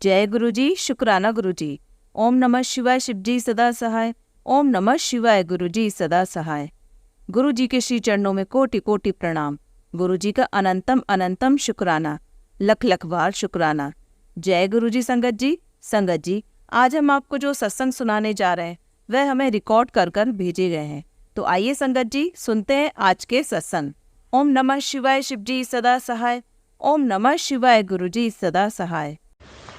जय गुरु जी, शुक्राना गुरु जी। ओम नमः शिवाय, शिव जी सदा सहाय। ओम नमः शिवाय, गुरु जी सदा सहाय। गुरु जी के श्री चरणों में कोटि कोटि प्रणाम। गुरु जी का अनंतम अनंतम शुक्राना, लख लख बार शुक्राना। जय गुरु जी। संगत जी, आज हम आपको जो सत्संग सुनाने जा रहे हैं वह हमें रिकॉर्ड कर कर भेजे गए हैं। तो आइए संगत जी, सुनते हैं आज के सत्संग। ओम नमः शिवाय, शिव जी सदा सहाय। ओम नमः शिवाय, गुरु जी सदा सहाय।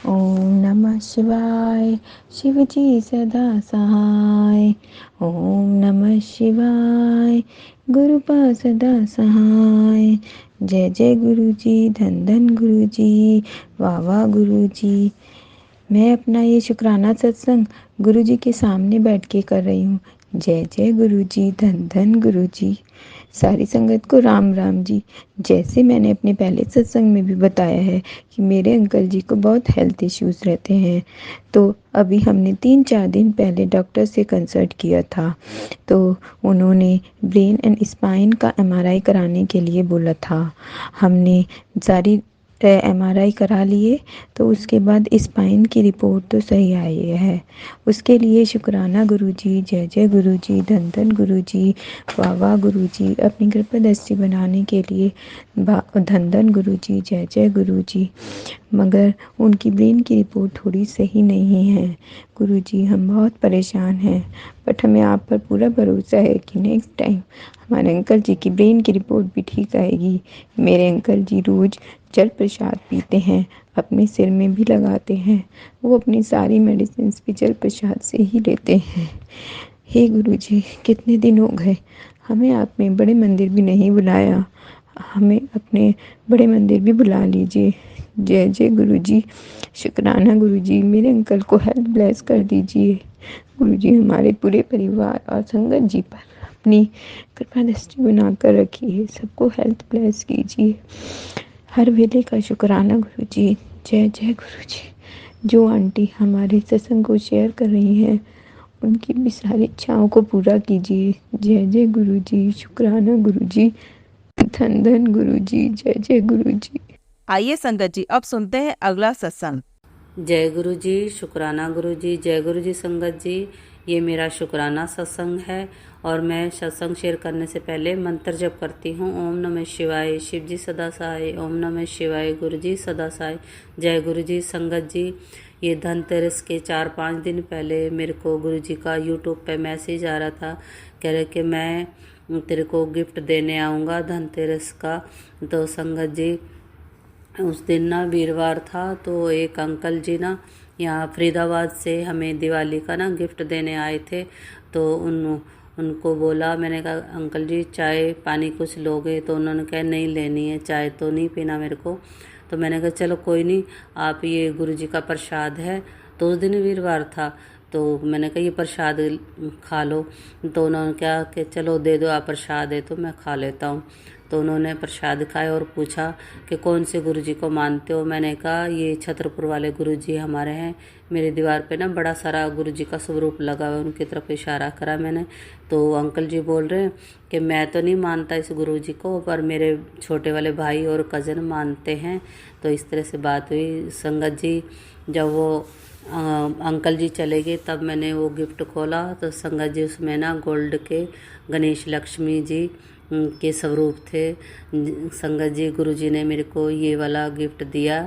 ओम नमः शिवाय, शिव जी सदा सहाय। ओम नमः शिवाय, गुरु पा सदा सहाय। जय जय गुरु जी, धन धन गुरु जी, वाह वाह गुरु जी। मैं अपना ये शुक्राना सत्संग गुरु जी के सामने बैठ के कर रही हूँ। जय जय गुरु जी, धन धन गुरु जी। सारी संगत को राम राम जी। जैसे मैंने अपने पहले सत्संग में भी बताया है कि मेरे अंकल जी को बहुत हेल्थ इश्यूज़ रहते हैं, तो अभी हमने 3-4 दिन पहले डॉक्टर से कंसल्ट किया था। तो उन्होंने ब्रेन एंड स्पाइन का एमआरआई कराने के लिए बोला था। हमने सारी एमआरआई करा लिए, तो उसके बाद स्पाइन की रिपोर्ट तो सही आई है। उसके लिए शुक्राना गुरु जी, जय जय गुरु जी, धन धन गुरु जी, वाह वाह गुरु जी। अपनी कृपा दृष्टि बनाने के लिए धन धन गुरु जी, जय जय गुरु जी। मगर उनकी ब्रेन की रिपोर्ट थोड़ी सही नहीं है गुरु जी, हम बहुत परेशान हैं। बट हमें आप पर पूरा भरोसा है कि नेक्स्ट टाइम हमारे अंकल जी की ब्रेन की रिपोर्ट भी ठीक आएगी। मेरे अंकल जी रोज़ जल प्रसाद पीते हैं, अपने सिर में भी लगाते हैं। वो अपनी सारी मेडिसिन भी जल प्रसाद से ही लेते हैं। हे गुरु जी, कितने दिन हो गए हमें आपने बड़े मंदिर भी नहीं बुलाया, हमें अपने बड़े मंदिर भी बुला लीजिए। जय जय गुरु जी, शुक्राना गुरु जी। मेरे अंकल को हेल्थ ब्लेस कर दीजिए गुरु जी। हमारे पूरे परिवार और संगत जी पर अपनी कृपा दृष्टि बनाकर रखिए, सबको हेल्थ ब्लेस कीजिए। हर वेले का शुक्राना गुरु जी। जय जय गुरु जी। जो आंटी हमारे सत्संग को शेयर कर रही हैं, उनकी भी सारी इच्छाओं को पूरा कीजिए। जय जय गुरु जी, शुक्राना गुरु जी, धन धन गुरु जी, जय जय गुरु जी। आइए संगत जी, अब सुनते हैं अगला सत्संग। जय गुरु जी, शुक्राना गुरु जी। जय गुरु जी। संगत जी, ये मेरा शुक्राना सत्संग है और मैं सत्संग शेयर करने से पहले मंत्र जप करती हूँ। ओम नमः शिवाय, शिव जी सदा सहाय। ओम नमः शिवाय, गुरु जी सदा सहाय। जय गुरु जी। संगत जी, ये धनतेरस के 4-5 दिन पहले मेरे को गुरु जी का यूट्यूब पे मैसेज आ रहा था, कह रहे कि मैं तेरे को गिफ्ट देने आऊँगा धनतेरस का। तो संगत जी, उस दिन ना वीरवार था, तो एक अंकल जी ना यहाँ फरीदाबाद से हमें दिवाली का ना गिफ्ट देने आए थे। तो उनको बोला, मैंने कहा अंकल जी चाय पानी कुछ लोगे? तो उन्होंने कहा नहीं लेनी है, चाय तो नहीं पीना मेरे को। तो मैंने कहा चलो कोई नहीं, आप ये गुरु जी का प्रसाद है। तो उस दिन वीरवार था, तो मैंने कहा ये प्रसाद खा लो। तो उन्होंने कहा कि चलो दे दो, आप प्रसाद है तो मैं खा लेता हूँ। तो उन्होंने प्रसाद खाया और पूछा कि कौन से गुरु जी को मानते हो? मैंने कहा ये छतरपुर वाले गुरु जी हमारे हैं। मेरे दीवार पे ना बड़ा सारा गुरु जी का स्वरूप लगा हुआ है, उनकी तरफ इशारा करा मैंने। तो अंकल जी बोल रहे हैं कि मैं तो नहीं मानता इस गुरु जी को, पर मेरे छोटे वाले भाई और कज़न मानते हैं। तो इस तरह से बात हुई। संगत जी, जब वो अंकल जी चले गए तब मैंने वो गिफ्ट खोला, तो संगत जी उसमें ना गोल्ड के गणेश लक्ष्मी जी के स्वरूप थे। संगत जी, गुरु जी ने मेरे को ये वाला गिफ्ट दिया।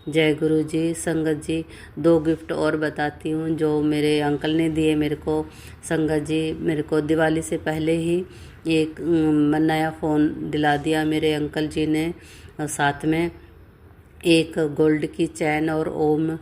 जय गुरु जी। संगत जी, 2 गिफ्ट और बताती हूँ जो मेरे अंकल ने दिए मेरे को। संगत जी, मेरे को दिवाली से पहले ही एक नया फ़ोन दिला दिया मेरे अंकल जी ने। साथ में एक गोल्ड की चैन और ओम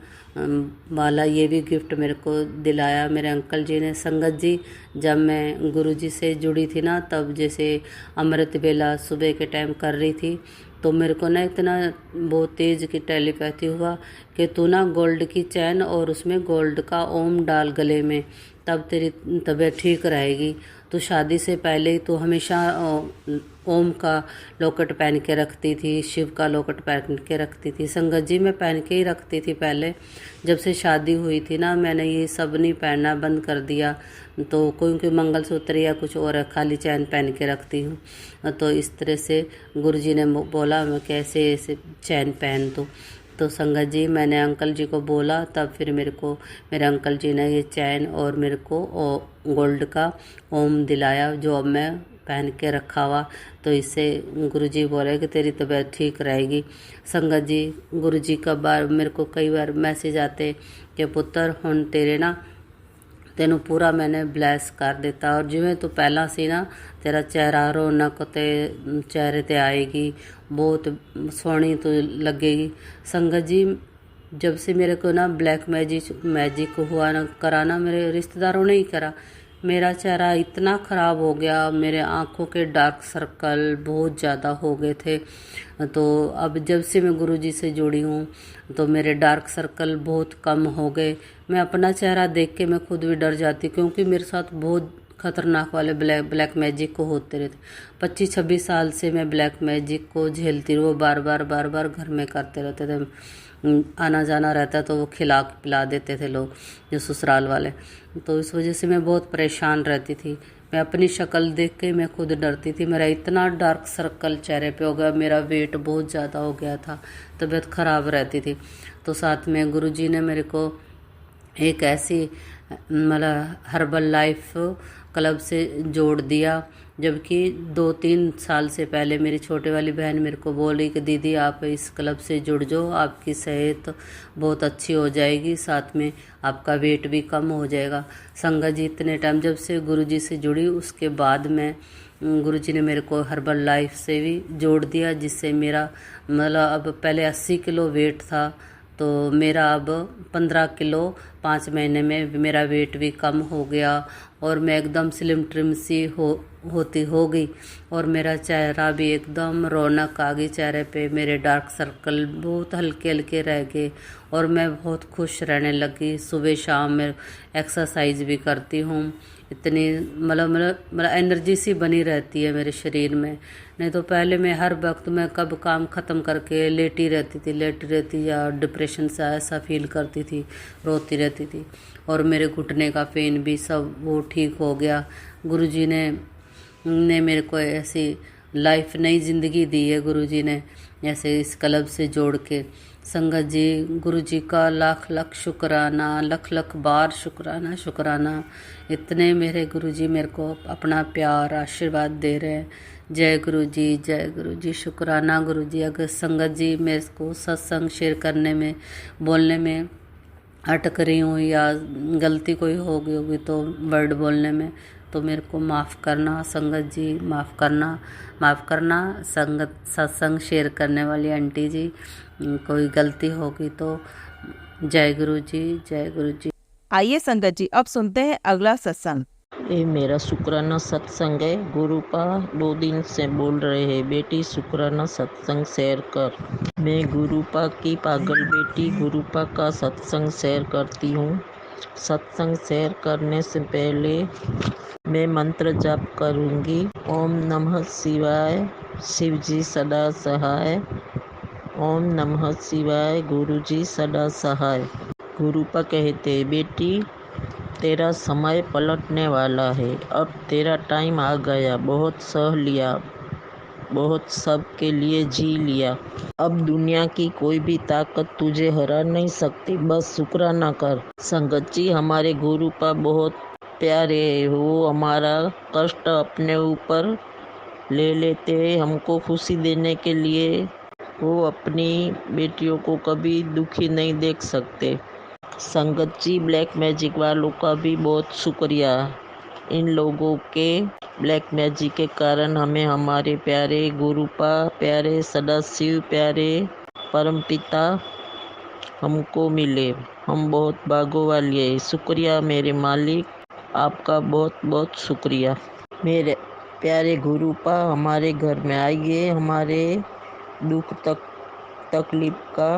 वाला ये भी गिफ्ट मेरे को दिलाया मेरे अंकल जी ने। संगत जी, जब मैं गुरु जी से जुड़ी थी ना, तब जैसे अमृत वेला सुबह के टाइम कर रही थी, तो मेरे को ना इतना बहुत तेज़ की टेलीपैथी हुआ कि तू ना गोल्ड की चैन और उसमें गोल्ड का ओम डाल गले में, तब तेरी तबीयत ठीक रहेगी। तो शादी से पहले ही तो हमेशा ओम का लॉकेट पहन के रखती थी, शिव का लॉकेट पहन के रखती थी। संगत जी, मैं पहन के ही रखती थी पहले। जब से शादी हुई थी ना, मैंने ये सब नहीं पहनना बंद कर दिया। तो कोई मंगलसूत्र या कुछ और खाली चैन पहन के रखती हूँ। तो इस तरह से गुरुजी ने बोला मैं कैसे ऐसे चैन पहन दूँ। तो संगत जी मैंने अंकल जी को बोला, तब फिर मेरे अंकल जी ने ये चैन और मेरे को गोल्ड का ओम दिलाया, जो अब मैं पहन के रखा हुआ। तो इससे गुरुजी बोले कि तेरी तबीयत ठीक रहेगी। संगत जी, गुरुजी का बार मेरे को कई बार मैसेज आते कि पुत्र हुण तेरे ना तेनों पूरा मैंने ब्लैस कर दिता, और जिवें तू पहला सी ना तेरा चेहरा रौनक ते चेहरे ते आएगी, बहुत सोहनी तू लगेगी। संगत जी, जब से मेरे को ना ब्लैक मैजिक हुआ ना करा ना, मेरे रिश्तेदारों ने ही करा, मेरा चेहरा इतना ख़राब हो गया, मेरे आँखों के डार्क सर्कल बहुत ज़्यादा हो गए थे। तो अब जब से मैं गुरुजी से जुड़ी हूँ तो मेरे डार्क सर्कल बहुत कम हो गए। मैं अपना चेहरा देख के मैं खुद भी डर जाती, क्योंकि मेरे साथ बहुत खतरनाक वाले ब्लैक मैजिक को होते रहते। 25-26 साल से मैं ब्लैक मैजिक को झेलती रही, वो बार बार घर में करते रहते थे। आना जाना रहता तो वो खिला पिला देते थे लोग, जो ससुराल वाले। तो इस वजह से मैं बहुत परेशान रहती थी। मैं अपनी शक्ल देख के मैं खुद डरती थी। मेरा इतना डार्क सर्कल चेहरे पे हो गया, मेरा वेट बहुत ज़्यादा हो गया था, तबीयत ख़राब रहती थी। तो साथ में गुरुजी ने मेरे को एक ऐसी मतलब हर्बल लाइफ क्लब से जोड़ दिया, जबकि 2-3 साल से पहले मेरी छोटे वाली बहन मेरे को बोली कि दीदी आप इस क्लब से जुड़ जाओ, आपकी सेहत बहुत अच्छी हो जाएगी, साथ में आपका वेट भी कम हो जाएगा। संगत जी, इतने टाइम जब से गुरुजी से जुड़ी, उसके बाद में गुरुजी ने मेरे को हर्बल लाइफ से भी जोड़ दिया, जिससे मेरा मतलब अब पहले 80 किलो वेट था, तो मेरा अब 15 किलो 5 महीने में मेरा वेट भी कम हो गया, और मैं एकदम स्लिम ट्रिम सी हो गई, और मेरा चेहरा भी एकदम रौनक आ गई चेहरे पे। मेरे डार्क सर्कल बहुत हल्के हल्के रह गए, और मैं बहुत खुश रहने लगी। सुबह शाम मैं एक्सरसाइज भी करती हूँ, इतनी मतलब एनर्जी सी बनी रहती है मेरे शरीर में। नहीं तो पहले मैं हर वक्त मैं कब काम ख़त्म करके लेटी रहती या डिप्रेशन सा ऐसा फील करती थी, रोती रहती थी, और मेरे घुटने का पेन भी सब वो ठीक हो गया। गुरुजी ने मेरे को ऐसी लाइफ नई ज़िंदगी दी है, गुरुजी ने ऐसे इस क्लब से जोड़ के। संगत जी, गुरुजी का लाख लाख शुक्राना, लख बार शुक्राना। इतने मेरे गुरुजी मेरे को अपना प्यार आशीर्वाद दे रहे हैं। जय गुरुजी, शुक्राना गुरुजी। अगर संगत जी मेरे को सत्संग शेयर करने में, बोलने में अटक रही हूँ या गलती कोई हो गई होगी तो वर्ड बोलने में, तो मेरे को माफ़ करना संगत जी, माफ़ करना संगत। सत्संग शेयर करने वाली आंटी जी, कोई गलती होगी तो जय गुरु जी। आइए संगत जी, अब सुनते हैं अगला सत्संग। ये मेरा शुक्राना सत्संग है। गुरुपा 2 दिन से बोल रहे हैं, बेटी शुक्राना सत्संग शेयर कर। मैं गुरुपा की पागल बेटी गुरुपा का सत्संग शेयर करती हूँ। सत्संग शेयर करने से पहले मैं मंत्र जाप करूँगी। ओम नमः शिवाय, शिवजी सदा सहाय। ओम नमः शिवाय, गुरुजी सदा सहाय। गुरुपा कहते हैं, बेटी तेरा समय पलटने वाला है, अब तेरा टाइम आ गया। बहुत सह लिया, बहुत सबके लिए जी लिया, अब दुनिया की कोई भी ताकत तुझे हरा नहीं सकती, बस शुक्राना कर। संगत जी, हमारे गुरुपा बहुत प्यारे है, वो हमारा कष्ट अपने ऊपर ले लेते हैं हमको खुशी देने के लिए। वो अपनी बेटियों को कभी दुखी नहीं देख सकते। संगत जी, ब्लैक मैजिक वालों का भी बहुत शुक्रिया। इन लोगों के ब्लैक मैजिक के कारण हमें हमारे प्यारे गुरुपा, प्यारे सदाशिव, प्यारे परमपिता हमको मिले। हम बहुत भागों वाली है। शुक्रिया मेरे मालिक, आपका बहुत बहुत शुक्रिया। मेरे प्यारे गुरुपा, हमारे घर में आइए, हमारे दुख तकलीफ का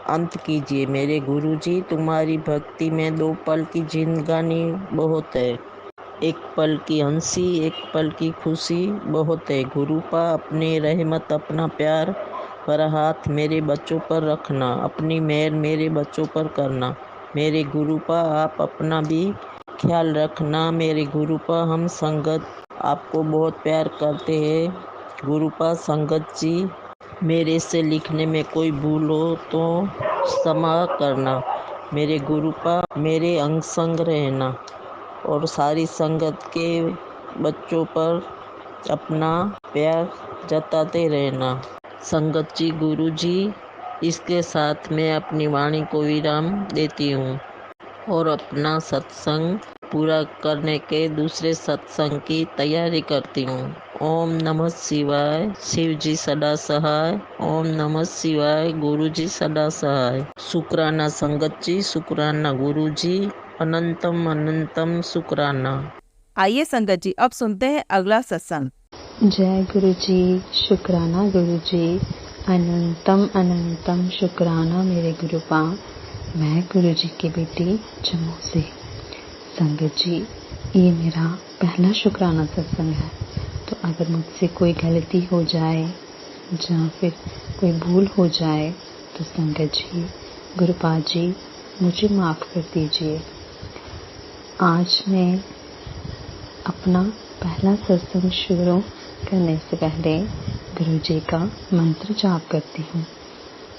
अंत कीजिए। मेरे गुरुजी, तुम्हारी भक्ति में 2 पल की जिंदगानी बहुत है, एक पल की हंसी, एक पल की खुशी बहुत है। गुरुपा, अपनी रहमत, अपना प्यार भरा हाथ मेरे बच्चों पर रखना, अपनी मेहर मेरे बच्चों पर करना। मेरे गुरुपा, आप अपना भी ख्याल रखना। मेरे गुरुपा, हम संगत आपको बहुत प्यार करते हैं। गुरुपा, संगत जी मेरे से लिखने में कोई भूल हो तो क्षमा करना। मेरे गुरुपा मेरे अंग संग रहना और सारी संगत के बच्चों पर अपना प्यार जताते रहना। संगत जी, गुरु जी, इसके साथ मैं अपनी वाणी को विराम देती हूँ और अपना सत्संग पूरा करने के दूसरे सत्संग की तैयारी करती हूँ। ओम नमः शिवाय, शिव जी सदा सहाय। ओम नमः शिवाय, गुरु जी सदा सहाय। शुक्राना संगत जी, शुक्राना गुरु जी, अनंतम अनंतम शुक्राना। आइए संगत जी, अब सुनते हैं अगला सत्संग। जय गुरु जी, शुक्राना गुरु जी, अनंतम अनंतम शुक्राना मेरे गुरुपा। मैं गुरु जी की बेटी जम्मू से। संगत जी, ये मेरा पहला शुक्राना सत्संग है, तो अगर मुझसे कोई गलती हो जाए या फिर कोई भूल हो जाए तो संगत जी, गुरुपा जी, मुझे माफ़ कर दीजिए। आज मैं अपना पहला सत्संग शुरू करने से पहले गुरु जी का मंत्र जाप करती हूँ।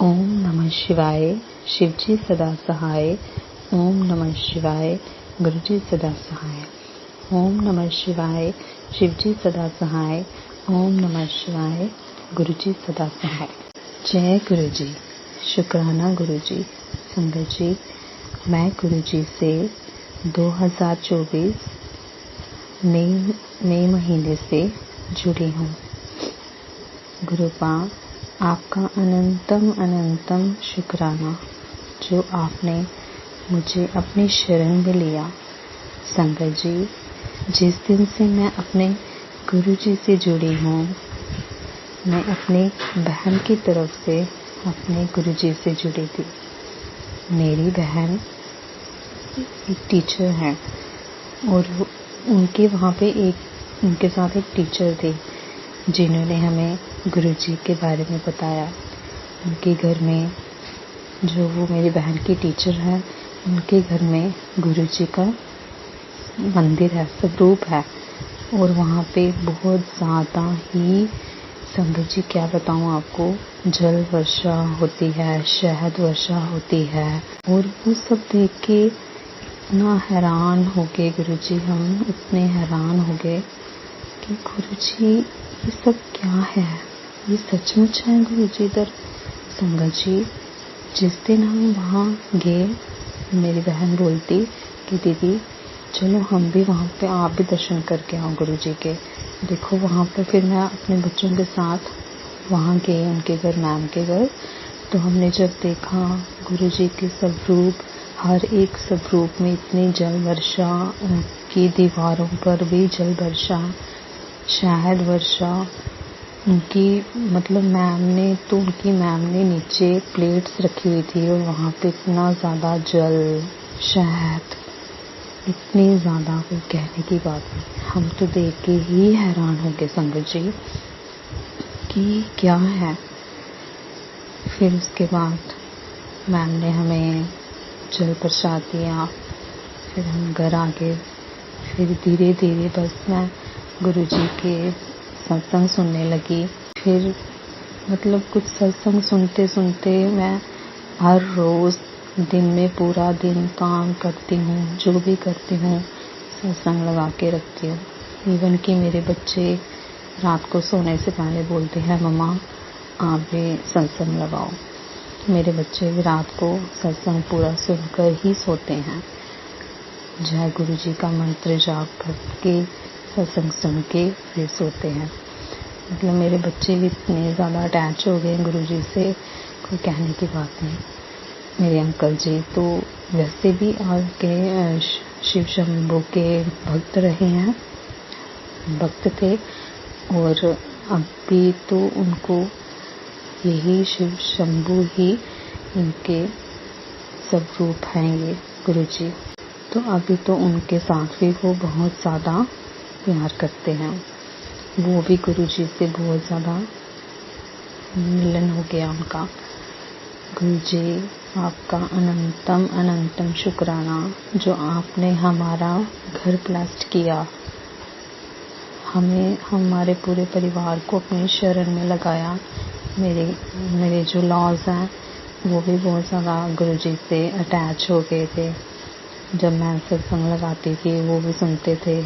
ओम नमः शिवाय, शिव जी सदा सहाय। ओम नमः शिवाय, गुरु जी सदा सहाय। ओम नमः शिवाय, शिव जी सदा सहाय। ओम नमः शिवाय, गुरु जी सदा सहाय। जय गुरु जी, शुक्राना गुरु जी। संगत जी, मैं गुरु जी से 2024 मई महीने से जुड़ी हूँ। गुरुपा, आपका अनंतम अनंतम शुक्राना जो आपने मुझे अपनी शरण में लिया। संगत जी, जिस दिन से मैं अपने गुरु जी से जुड़ी हूँ, मैं अपनी बहन की तरफ से अपने गुरु जी से जुड़ी थी। मेरी बहन एक टीचर है और उनके वहाँ पे उनके साथ एक टीचर थे जिन्होंने हमें गुरु जी के बारे में बताया। उनके घर में, जो वो मेरी बहन की टीचर है, उनके घर में गुरु जी का मंदिर है, स्वरूप है और वहाँ पे बहुत ज़्यादा ही, संगत जी क्या बताऊँ आपको, जल वर्षा होती है, शहद वर्षा होती है। और वो सब देख के इतना हैरान हो गए गुरु जी, हम इतने हैरान हो गए कि गुरु जी ये सब क्या है, ये सचमुच है गुरु जी इधर। संगत जी, जिस दिन हम वहाँ गए, मेरी बहन बोलती कि दीदी चलो हम भी वहाँ पे, आप भी दर्शन करके आओ गुरु जी के। देखो वहाँ पे फिर मैं अपने बच्चों के साथ वहाँ गए उनके घर, मैम के घर। तो हमने जब देखा गुरु जी के स्वरूप, हर एक स्वरूप में इतनी जल वर्षा, उनकी दीवारों पर भी जल वर्षा, शहद वर्षा, उनकी मतलब उनकी मैम ने नीचे प्लेट्स रखी हुई थी और वहाँ पे इतना ज़्यादा जल, शहद, इतनी ज़्यादा, कोई कहने की बात नहीं। हम तो देख के ही हैरान हो गए संगत जी कि क्या है। फिर उसके बाद मैम ने हमें जल प्रसाद दिया, फिर हम घर आ गए। फिर धीरे धीरे बस मैं गुरु जी के सत्संग सुनने लगी। फिर मतलब कुछ सत्संग सुनते सुनते मैं हर रोज़ दिन में पूरा दिन काम करती हूँ, जो भी करती हूँ सत्संग लगा के रखती हूँ। इवन कि मेरे बच्चे रात को सोने से पहले बोलते हैं मम्मा आप भी सत्संग लगाओ। मेरे बच्चे भी रात को सत्संग पूरा सुनकर ही सोते हैं। जय गुरु जी का मंत्र जाप करके सत्संग सुन के फिर सोते हैं। मतलब मेरे बच्चे भी इतने ज़्यादा अटैच हो गए गुरु जी से, कोई कहने की बात नहीं। मेरे अंकल जी तो वैसे भी आगे शिव शंभू के भक्त रहे हैं, भक्त थे, और अब भी तो उनको यही शिव शंभू ही उनके सब रूप हैं ये गुरु जी। तो अभी तो उनके साथ भी वो बहुत ज़्यादा प्यार करते हैं। वो भी गुरु जी से बहुत ज़्यादा मिलन हो गया उनका। गुरु जी, आपका अनंतम अनंतम शुक्राना जो आपने हमारा घर ब्लेस्ड किया, हमें, हमारे पूरे परिवार को अपनी शरण में लगाया। मेरे जो लॉज हैं वो भी बहुत ज़्यादा गुरुजी से अटैच हो गए थे। जब मैं सत्संग लगाती थी वो भी सुनते थे।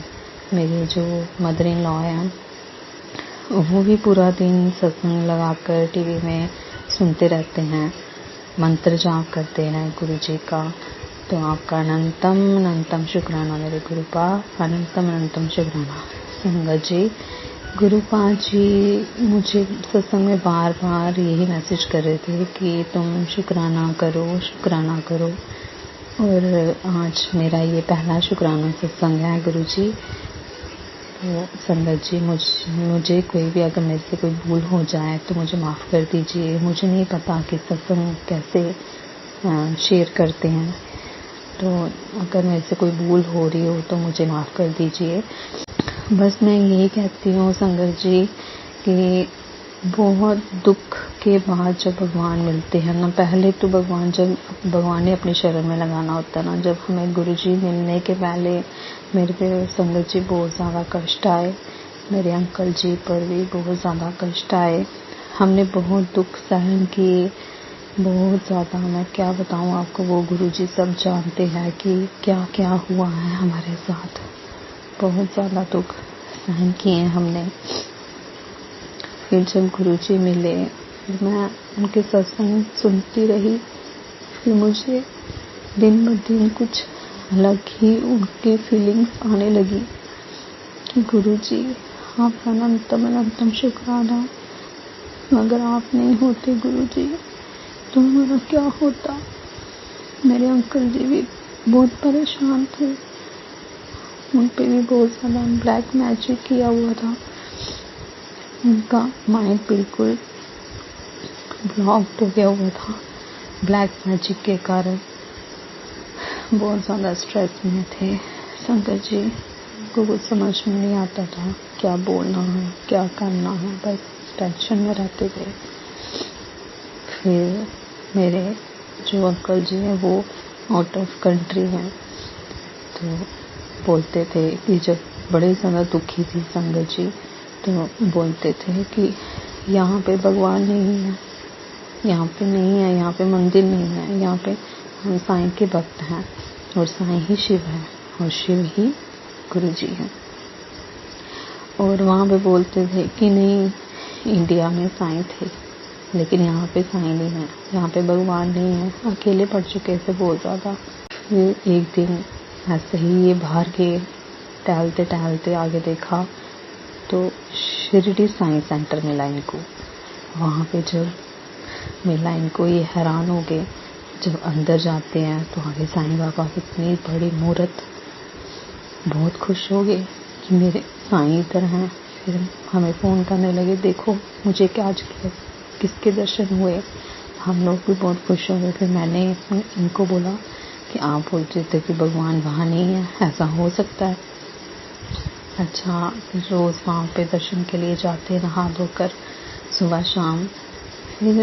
मेरे जो मदर इन लॉ हैं वो भी पूरा दिन सत्संग लगाकर टीवी में सुनते रहते हैं, मंत्र जाप करते हैं गुरुजी का। तो आपका अनंतम अनंतम शुक्राना मेरे गुरुपा, अनंतम अनंतम शुक्राना। संगत जी, गुरुपा जी मुझे सत्संग में बार बार यही मैसेज कर रहे थे कि तुम शुक्राना करो, शुक्राना करो। और आज मेरा ये पहला शुक्राना सत्संग है गुरुजी। तो संगत जी, मुझे कोई भी अगर मेरे से कोई भूल हो जाए तो मुझे माफ़ कर दीजिए। मुझे नहीं पता कि सत्संग कैसे शेयर करते हैं, तो अगर मेरे से कोई भूल हो रही हो तो मुझे माफ़ कर दीजिए। बस मैं यही कहती हूँ संगत जी कि बहुत दुख के बाद जब भगवान मिलते हैं ना, पहले तो भगवान ने अपनी शरण में लगाना होता है ना। जब हमें गुरुजी मिलने के पहले मेरे पे संगत जी बहुत ज़्यादा कष्ट आए, मेरे अंकल जी पर भी बहुत ज़्यादा कष्ट आए। हमने बहुत दुख सहन किए, बहुत ज़्यादा। मैं क्या बताऊँ आपको, वो गुरुजी सब जानते हैं कि क्या क्या हुआ है हमारे साथ। बहुत ज़्यादा दुख सहन किए हमने। फिर जब गुरुजी मिले, मैं उनके सत्संग सुनती रही। फिर मुझे दिन ब दिन कुछ अलग ही उनकी फीलिंग्स आने लगी कि गुरुजी आपका अनंतम अनंतम शुक्राना। अगर आप नहीं होते गुरुजी तो हमारा क्या होता। मेरे अंकल जी भी बहुत परेशान थे, उन पे भी बहुत ज़्यादा ब्लैक मैजिक किया हुआ था। उनका माइंड बिल्कुल ब्लॉक्ड हो गया हुआ था ब्लैक मैजिक के कारण। बहुत ज़्यादा स्ट्रेस में थे संगत जी। उनको कुछ समझ में नहीं आता था क्या बोलना है, क्या करना है, बस टेंशन में रहते थे। फिर मेरे जो अंकल जी हैं वो आउट ऑफ कंट्री हैं, तो बोलते थे कि जब बड़े ज़्यादा दुखी थी संगत जी, तो बोलते थे कि यहाँ पे भगवान नहीं है, यहाँ पे नहीं है, यहाँ पे मंदिर नहीं है, यहाँ पे हम साईं के भक्त हैं और साईं ही शिव है और शिव ही गुरुजी हैं। और वहाँ पे बोलते थे कि नहीं, इंडिया में साईं थे लेकिन यहाँ पे साईं नहीं है, यहाँ पे भगवान नहीं है। अकेले पड़ चुके थे बहुत ज़्यादा। फिर एक दिन ऐसे ही ये बाहर गए, टहलते टहलते आगे देखा तो शिरडी साईं सेंटर मिला इनको। वहाँ पे जब मिला इनको, ये हैरान हो गए। जब अंदर जाते हैं तो आगे साईं बाबा की इतनी बड़ी मूर्त, बहुत खुश हो गए कि मेरे साईं इधर हैं। फिर हमें फ़ोन करने लगे, देखो मुझे क्या आज किसके दर्शन हुए। हम लोग भी बहुत खुश हो गए। फिर मैंने इनको बोला कि आप बोलते थे कि भगवान वहाँ नहीं है, ऐसा हो सकता है? अच्छा, फिर रोज़ वहाँ पे दर्शन के लिए जाते, नहा धोकर सुबह शाम। फिर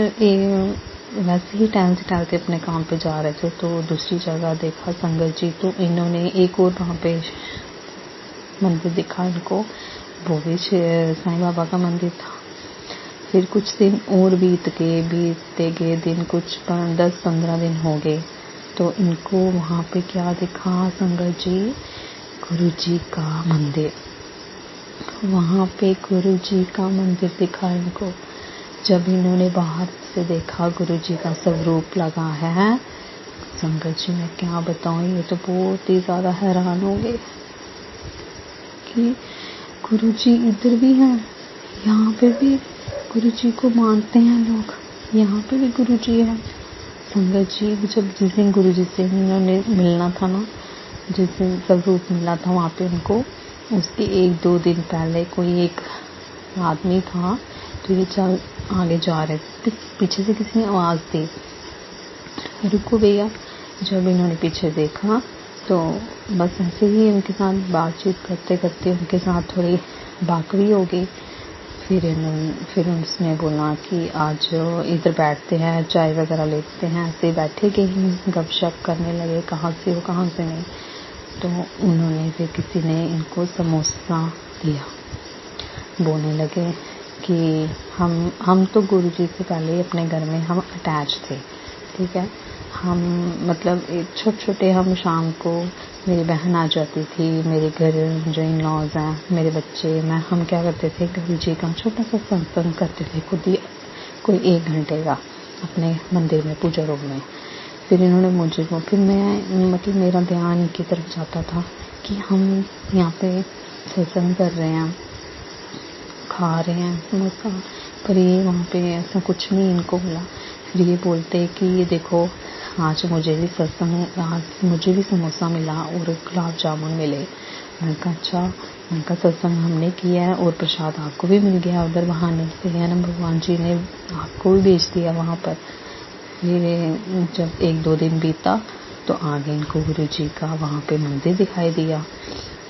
वैसे ही टहलते टहलते अपने काम पे जा रहे थे तो दूसरी जगह देखा संगत जी, तो इन्होंने एक और वहाँ पे मंदिर दिखा इनको, वो भी साईं बाबा का मंदिर था। फिर कुछ दिन और बीतते गए दिन, कुछ 10-15 दिन हो गए, तो इनको वहाँ पे क्या दिखा संगत जी, गुरुजी का मंदिर। वहाँ पे गुरुजी का मंदिर दिखा इनको। जब इन्होंने बाहर से देखा गुरुजी का स्वरूप लगा है संगत जी, मैं क्या बताऊँ, ये तो बहुत ही ज़्यादा हैरान हो गए कि गुरुजी इधर भी हैं, यहाँ पे भी गुरुजी को मानते हैं लोग, यहाँ पे भी गुरुजी है। संगत जी, जब जिस दिन गुरुजी से इन्होंने मिलना था ना, जिस दिन स्वरूप मिला था वहाँ पे उनको, उसके 1-2 दिन पहले कोई एक आदमी था, तो ये चल आगे जा रहे थे, पीछे से किसी ने आवाज़ दी, रुको भैया। जब इन्होंने पीछे देखा तो बस ऐसे ही उनके साथ बातचीत करते करते उनके साथ थोड़ी बाकवी हो गई। फिर उसने बोला कि आज इधर बैठते हैं, चाय वगैरह लेते हैं। ऐसे बैठे के ही गपशप करने लगे, कहाँ से हो कहाँ से नहीं। तो उन्होंने फिर किसी ने इनको समोसा दिया, बोलने लगे कि हम तो गुरु जी से पहले अपने घर में हम अटैच थे, ठीक है। हम मतलब एक छोटे हम शाम को मेरी बहन आ जाती थी, मेरे घर जो इन लॉज हैं, मेरे बच्चे, मैं, हम क्या करते थे, गुरु जी का छोटा सा सत्संग करते थे खुद ही, कोई 1 घंटे का अपने मंदिर में, पूजा रूम में। फिर इन्होंने मुझे को, फिर मैं मतलब मेरा ध्यान इनकी तरफ जाता था कि हम यहाँ पे सत्संग कर रहे हैं, खा रहे हैं समोसा, पर ये वहाँ पे ऐसा कुछ नहीं इनको बोला। फिर ये बोलते कि ये देखो आज मुझे भी सत्संग, आज मुझे भी समोसा मिला और गुलाब जामुन मिले। मैंने कहा अच्छा, मैंने कहा सत्संग हमने किया है और प्रसाद आपको भी मिल गया उधर बहाने से, है ना, भगवान जी ने आपको भी भेज दिया वहाँ पर। फिर जब 1-2 दिन बीता तो आगे इनको गुरु जी का वहाँ पे मंदिर दिखाई दिया।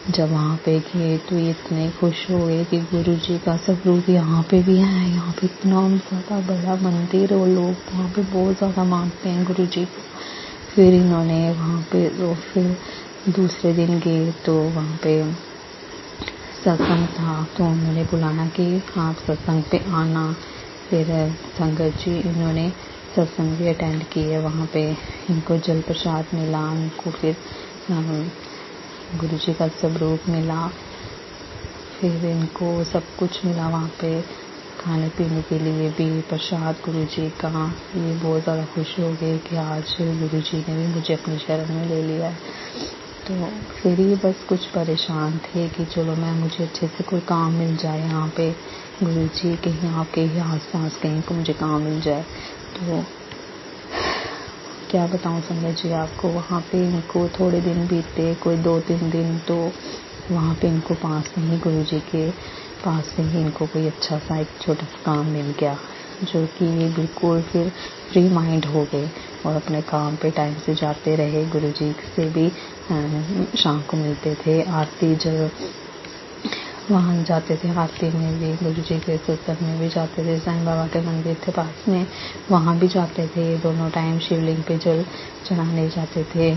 जब वहाँ पे गए तो ये इतने खुश हो गए कि गुरु जी का सब लोग यहाँ पे भी हैं, यहाँ पे इतना ज़्यादा बड़ा मंदिर और लोग वहाँ पे बहुत ज़्यादा मानते हैं गुरु जी को। फिर इन्होंने वहाँ पे फिर दूसरे दिन गए तो वहाँ पे सत्संग था, तो उन्होंने बुलाया कि आप सत्संग पे आना। फिर संगत जी इन्होंने सत्संग भी अटेंड किए, वहाँ पे इनको जल प्रसाद मिला, इनको फिर गुरु जी का स्वरूप मिला, फिर इनको सब कुछ मिला वहाँ पे खाने पीने के लिए भी, प्रसाद गुरु जी का। ये बहुत ज़्यादा खुश हो गए कि आज गुरु जी ने भी मुझे अपनी शरण में ले लिया है। तो फिर ये बस कुछ परेशान थे कि चलो मुझे अच्छे से कोई काम मिल जाए यहाँ पे, गुरु जी कहीं आपके ही आस पास कहीं को मुझे काम मिल जाए। तो क्या बताऊँ संगत जी आपको, वहाँ पे इनको थोड़े दिन बीते, कोई 2-3 दिन, तो वहाँ पे इनको पास में ही गुरु जी के पास में ही इनको कोई अच्छा सा एक छोटा सा काम मिल गया, जो कि बिल्कुल फिर फ्री माइंड हो गए और अपने काम पे टाइम से जाते रहे। गुरु जी से भी शाम को मिलते थे, आरती जब वहाँ जाते थे, आरती में भी गुरु जी के सत्संग में भी जाते थे, साईं बाबा के मंदिर थे पास में, वहाँ भी जाते थे, दोनों टाइम शिवलिंग पे जल चढ़ाने जाते थे।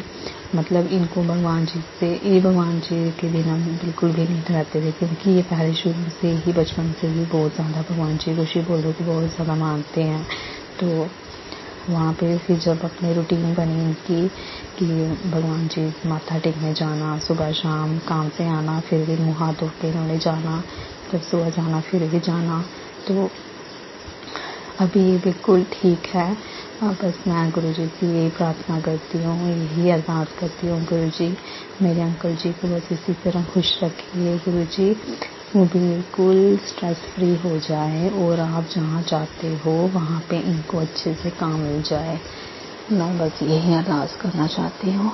मतलब इनको भगवान जी से, ये भगवान जी के बिना बिल्कुल भी नहीं रहते थे, क्योंकि ये पहले शुरू से ही, बचपन से ही बहुत ज़्यादा भगवान जी को, शिव बोल रहे थे, बहुत ज़्यादा मानते हैं। तो वहाँ पे फिर जब अपनी रूटीन बनी इनकी कि भगवान जी माथा टेकने जाना, सुबह शाम काम से आना, फिर भी मुँह हाथ धो के इन्होंने जाना, जब सुबह जाना फिर भी जाना। तो अभी ये बिल्कुल ठीक है। बस मैं गुरु जी से यही प्रार्थना करती हूँ, यही अरदास करती हूँ, गुरु जी मेरे अंकल जी को बस इसी तरह खुश रखिए गुरु जी, वो बिल्कुल स्ट्रेस फ्री हो जाए और आप जहाँ चाहते हो वहाँ पे इनको अच्छे से काम मिल जाए। मैं बस यही अरदास करना चाहती हूँ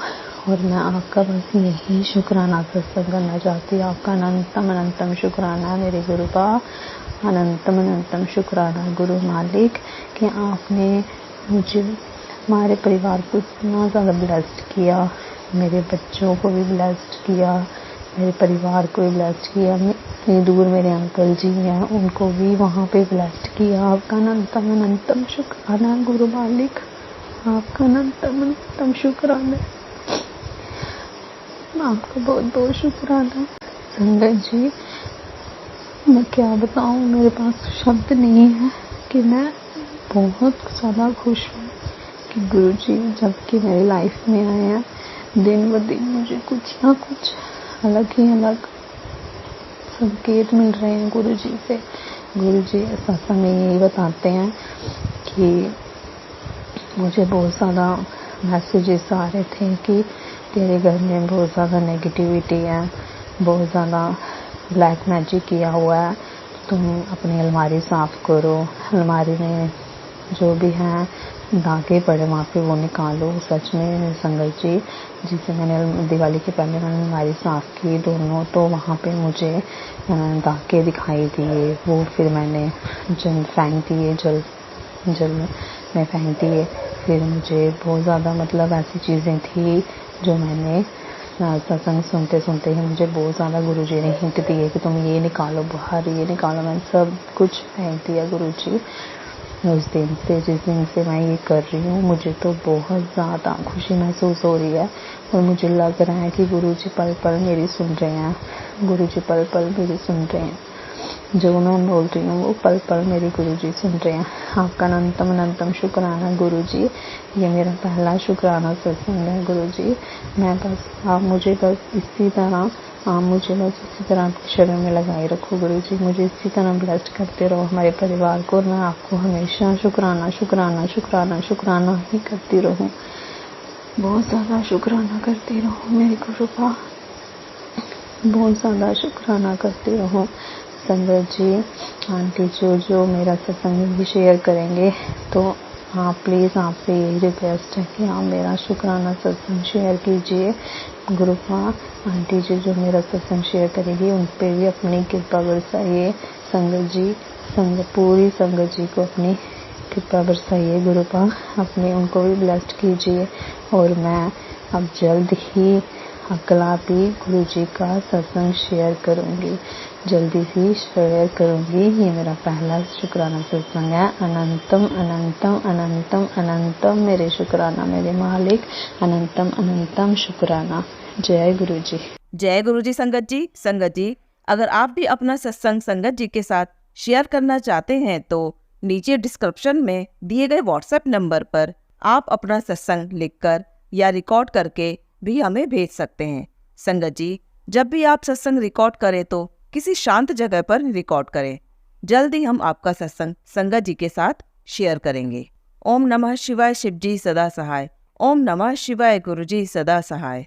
और मैं आपका बस यही शुक्राना सत्संग करना चाहती हूँ। आपका अनंतम अनंतम शुक्राना मेरे गुरु का, अनंतम अनंतम शुक्राना गुरु मालिक कि आपने मुझे, हमारे परिवार को इतना ज़्यादा ब्लेस्ड किया, मेरे बच्चों को भी ब्लेस्ड किया, मेरे परिवार को भी ब्लेस्ड किया। इतनी दूर मेरे अंकल जी हैं, उनको भी वहाँ पे ब्लेस्ड किया। आपका अनंतम अनंतम शुक्राना गुरु मालिक, आपका अनंतम अनंतम शुक्राना, आपका बहुत बहुत शुक्राना। संगत जी मैं क्या बताऊँ, मेरे पास शब्द नहीं है कि मैं बहुत ज़्यादा खुश हूँ कि गुरु जी जब कि मेरी लाइफ में आए हैं, दिन ब दिन मुझे कुछ ना कुछ अलग ही अलग संकेत मिल रहे हैं गुरु जी से। गुरु जी सत्संग में यही बताते हैं कि मुझे बहुत ज़्यादा मैसेजेस आ रहे थे कि तेरे घर में बहुत ज़्यादा नेगेटिविटी है, बहुत ज़्यादा ब्लैक मैजिक किया हुआ है, तुम अपनी अलमारी साफ़ करो, अलमारी में जो भी हैं दागे पड़े वहाँ पे वो निकालो। सच में संगत जी, जिसे मैंने दिवाली के पहले मैंने अलमारी साफ़ की दोनों, तो वहाँ पे मुझे दागे दिखाई दिए, वो फिर मैंने जल फेंक दिए, जल में फेंक दिए। फिर मुझे बहुत ज़्यादा मतलब ऐसी चीज़ें थी जो मैंने सत्संग सुनते सुनते ही मुझे बहुत ज़्यादा गुरुजी ने हिंट दिए कि तुम ये निकालो बाहर, ये निकालो। मैंने सब कुछ फेंक दिया गुरुजी। उस दिन से, जिस दिन से मैं ये कर रही हूँ, मुझे तो बहुत ज़्यादा खुशी महसूस हो रही है और मुझे लग रहा है कि गुरुजी पल पल मेरी सुन रहे हैं, गुरुजी पल पल मेरी सुन रहे हैं। जो मैं बोल रही हूँ वो पल पल मेरे गुरुजी सुन रहे हैं। आपका अनंतम अनंतम शुक्राना गुरुजी। ये मेरा पहला शुक्राना सत्संग है गुरुजी। मैं बस आप मुझे बस इसी तरह आपके शरण में लगाए रखो गुरुजी। मुझे इसी तरह ब्लेस्ड करते रहो हमारे परिवार को, और मैं आपको हमेशा शुक्राना शुक्राना शुक्राना शुक्राना ही करती रहूँ। बहुत ज़्यादा शुक्राना करती रहूँ मेरे गुरु का, बहुत ज़्यादा शुक्राना करती रहूँ। संगत जी, आंटी जो मेरा सत्संग भी शेयर करेंगे तो आप प्लीज़ आपसे यही रिक्वेस्ट है कि आप मेरा शुक्राना सत्संग शेयर कीजिए। गुरुपा आंटी जी जो मेरा सत्संग शेयर करेगी उन पर भी अपनी कृपा बरसाइए। संगत जी, पूरी संगत जी को अपनी कृपा बरसाइए गुरुपा, अपने उनको भी ब्लेस्ड कीजिए। और मैं अब जल्द ही अगलापी गुरु जी का सत्संग शेयर करूंगी, जल्दी ही शेयर करूंगी। ये मेरा पहला शुक्राना सत्संग है। अनंतम अनंतम अनंतम अनंतम मेरे शुक्राना मेरे मालिक, अनंतम अनंतम शुक्राना। जय गुरु जी। जय गुरु जी। संगत जी, अगर आप भी अपना सत्संग संगत जी के साथ शेयर करना चाहते हैं तो नीचे डिस्क्रिप्शन में दिए गए व्हाट्सएप नंबर पर आप अपना सत्संग लिखकर या रिकॉर्ड करके भी हमें भेज सकते हैं। संगत जी, जब भी आप सत्संग रिकॉर्ड करें तो किसी शांत जगह पर रिकॉर्ड करें। जल्दी हम आपका सत्संग संगत जी के साथ शेयर करेंगे। ओम नमः शिवाय। शिव जी सदा सहाय। ओम नमः शिवाय। गुरु जी सदा सहाय।